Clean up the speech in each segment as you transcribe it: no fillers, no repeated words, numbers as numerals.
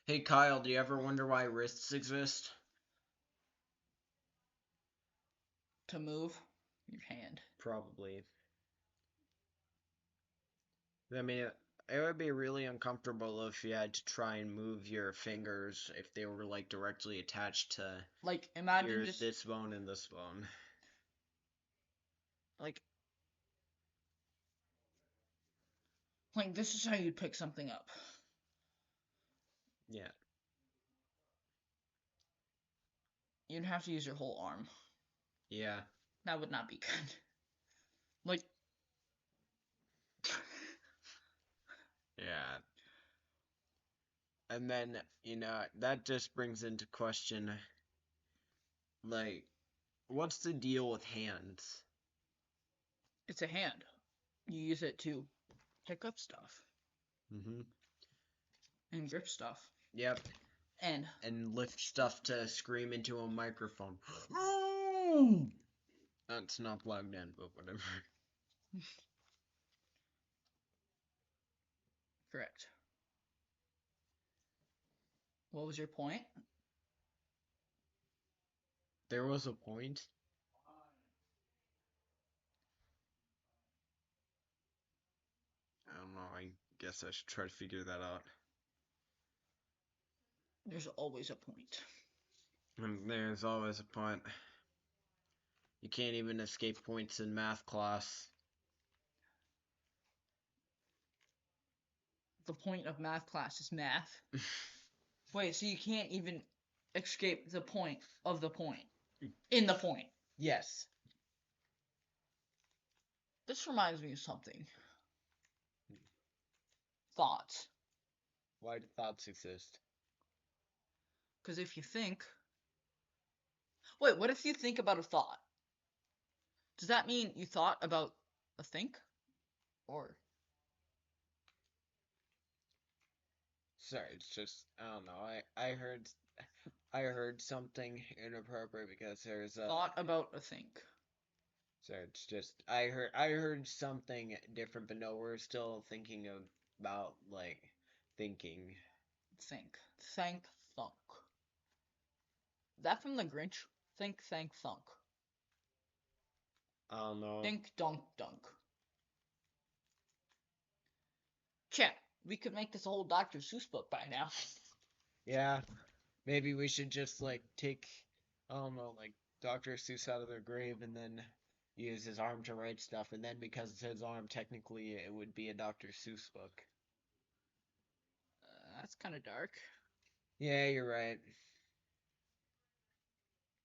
Hey Kyle, do you ever wonder why wrists exist? To move your hand. Probably. I mean, it would be really uncomfortable if you had to try and move your fingers if they were like directly attached to Like, imagine your just, this bone and this bone. like, this is how you'd pick something up. Yeah. You'd have to use your whole arm. Yeah. That would not be good. Like, Yeah. And then, that just brings into question like what's the deal with hands? it's a hand. You use it to pick up stuff Mm-hmm. and grip stuff. Yep. And, And lift stuff to scream into a microphone. That's not plugged in, but whatever. correct. What was your point? There was a point. I don't know. I guess I should try to figure that out. There's always a point. And there's always a point. You can't even escape points in math class. The point of math class is math. Wait, so you can't even escape the point of the point. In the point. Yes. This reminds me of something. Thoughts. Why do thoughts exist? Because if you think. Wait, what if you think about a thought? Does that mean you thought about a think? Or. Sorry, it's just I don't know. I heard something inappropriate because there's a Thought about a think. sorry, it's just I heard something different, but no, we're still thinking about like thinking. Think. Thank, thunk. That from the Grinch? Think, thank, thunk. I don't know. Think, dunk, dunk. Chat. We could make this a whole Dr. Seuss book by now. Yeah, maybe we should just like take, I don't know, like Dr. Seuss out of their grave and then use his arm to write stuff, and then because it's his arm, technically it would be a Dr. Seuss book. That's kind of dark. Yeah, you're right.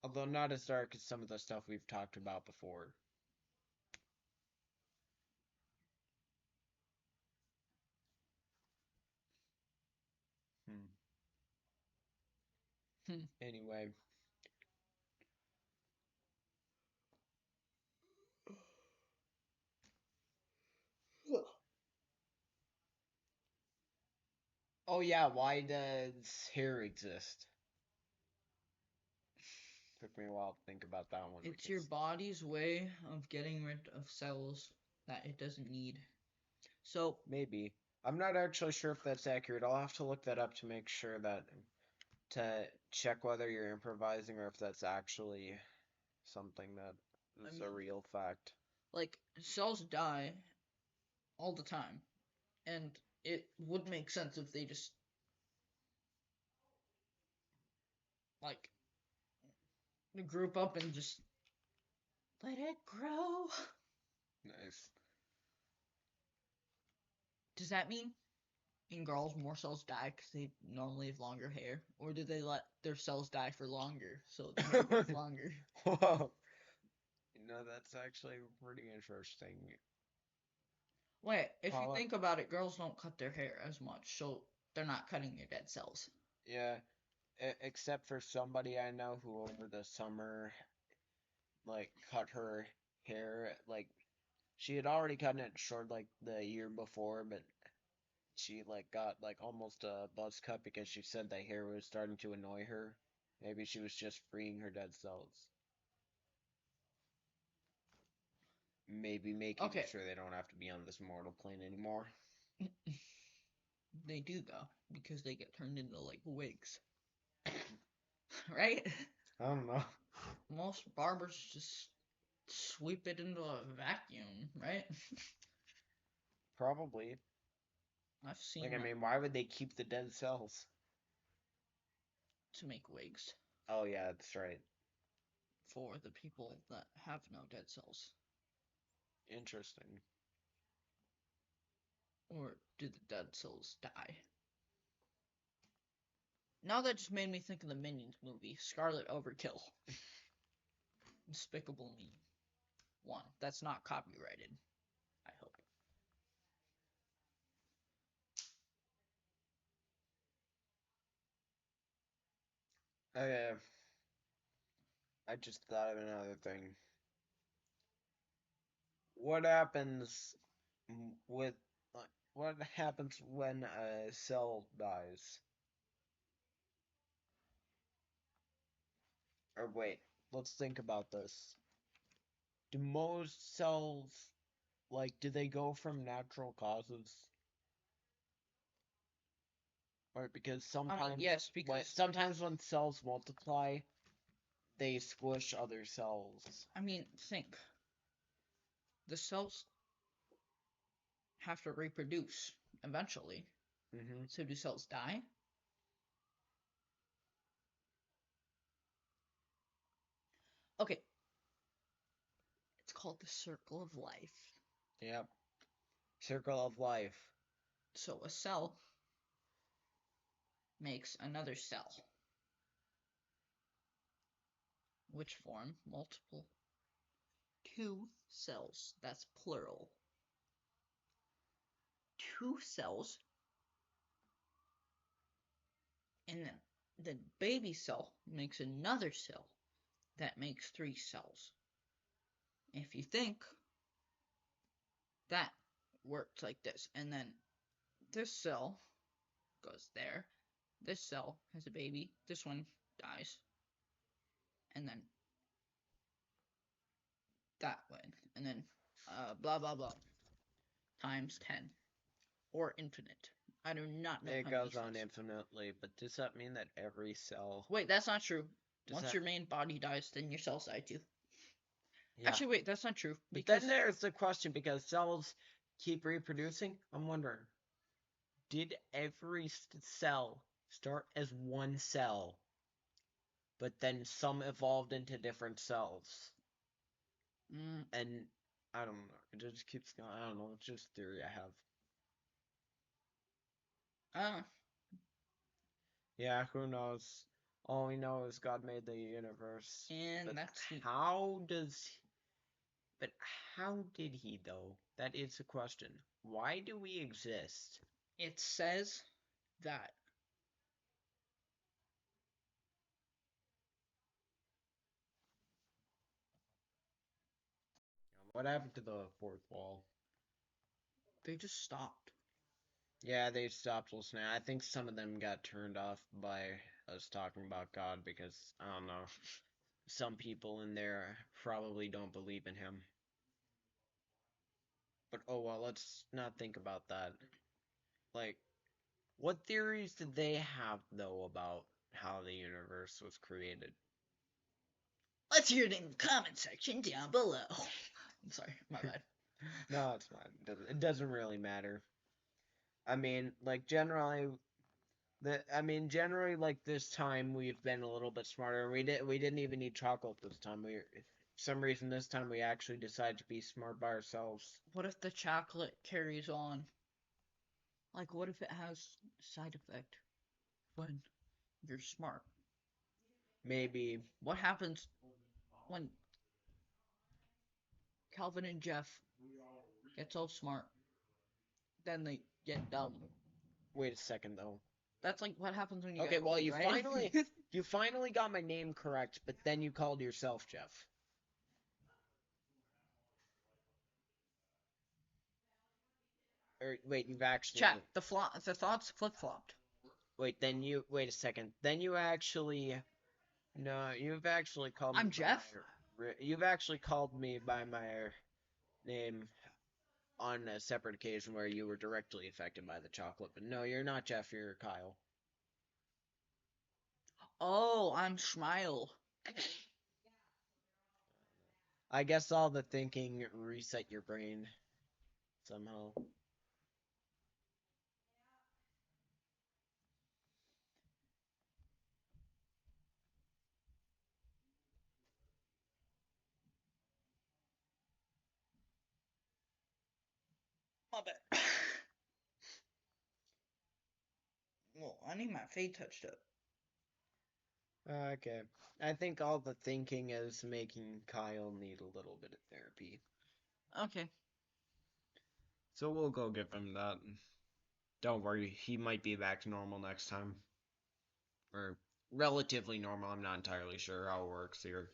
Although not as dark as some of the stuff we've talked about before. Hmm. Hmm. Anyway, oh yeah, why does hair exist? Took me a while to think about that one It's your because body's way of getting rid of cells that it doesn't need. So, maybe. I'm not actually sure if that's accurate. I'll have to look that up to make sure that to check whether you're improvising or if that's actually something that I is a mean, real fact. cells die all the time. And it would make sense if they just, like, group up and just let it grow. Nice. Does that mean in girls more cells die because they normally have longer hair? Or do they let their cells die for longer so the hair grows longer? Whoa. That's actually pretty interesting. Wait, if you Paula, think about it, girls don't cut their hair as much, so they're not cutting your dead cells. yeah, except for somebody I know who over the summer, like, cut her hair, like, she had already cut it short, like, the year before, but she, like, got, like, almost a buzz cut because she said the hair was starting to annoy her. Maybe she was just freeing her dead cells. Maybe making Okay, sure they don't have to be on this mortal plane anymore. They do though, because they get turned into like wigs, right? I don't know. Most barbers just sweep it into a vacuum, right? Probably. I've Like, seen I them mean, why would they keep the dead cells? to make wigs Oh, yeah, that's right. for the people that have no dead cells. Interesting. Or do the dead cells die? Now that just made me think of the Minions movie, Scarlet Overkill. Despicable Me 1. That's not copyrighted, I hope. Okay, I just thought of another thing. What happens with what happens when a cell dies? Or wait, let's think about this. Do most cells do they go from natural causes? Or because I mean, yes, because sometimes when cells multiply, they squish other cells. I mean, think the cells have to reproduce eventually. Mm-hmm. So do cells die? Okay, it's called the circle of life. Yep. Circle of life. So a cell makes another cell, which form multiple two cells. That's plural. Two cells, and then the baby cell makes another cell that makes three cells. If you think that works like this, and then this cell goes there, this cell has a baby, this one dies, and then that one, and then blah blah blah times 10 or infinite. I do not know It how many goes on cells. infinitely, but does that mean that every cell Wait, that's not true. does Once that your main body dies, then your cells die too. yeah. Actually, wait, that's not true But then because there's the question because cells keep reproducing. I'm wondering, did every cell start as one cell, but then some evolved into different cells? mm, And I don't know. It just keeps going. I don't know. It's just theory I have. uh, Yeah, who knows? All we know is God made the universe. and But that's the how does but how did he though? That is the question. Why do we exist? it says that What happened to the fourth wall? they just stopped. Yeah, they stopped listening. I think some of them got turned off by us talking about God because I don't know. Some people in there probably don't believe in him. But oh well, let's not think about that. Like, what theories did they have though about how the universe was created? Let's hear it in the comment section down below. I'm sorry, my bad. No, it's not. It doesn't really matter. I mean, like generally like this time we've been a little bit smarter. We didn't even need chocolate this time. We some reason this time we actually decided to be smart by ourselves. What if the chocolate carries on? Like, what if it has side effect when you're smart? Maybe What happens when Calvin and Jeff get so smart, then they get dumb? wait a second though. That's like what happens when you Okay, get well old, you right? finally you finally got my name correct, but then you called yourself Jeff. Or wait, you've Chat, actually the thoughts flip flopped. wait a second. Then you actually no, you've actually called me I'm by Jeff. you've actually called me by my name on a separate occasion where you were directly affected by the chocolate. But no, you're not Jeff, you're Kyle. Oh, I'm Smile. I guess all the thinking reset your brain somehow. My bad. Well, I need my fade touched up. Okay. I think all the thinking is making Kyle need a little bit of therapy. Okay. So we'll go give him that. Don't worry, he might be back to normal next time. Or relatively normal, I'm not entirely sure how it works here.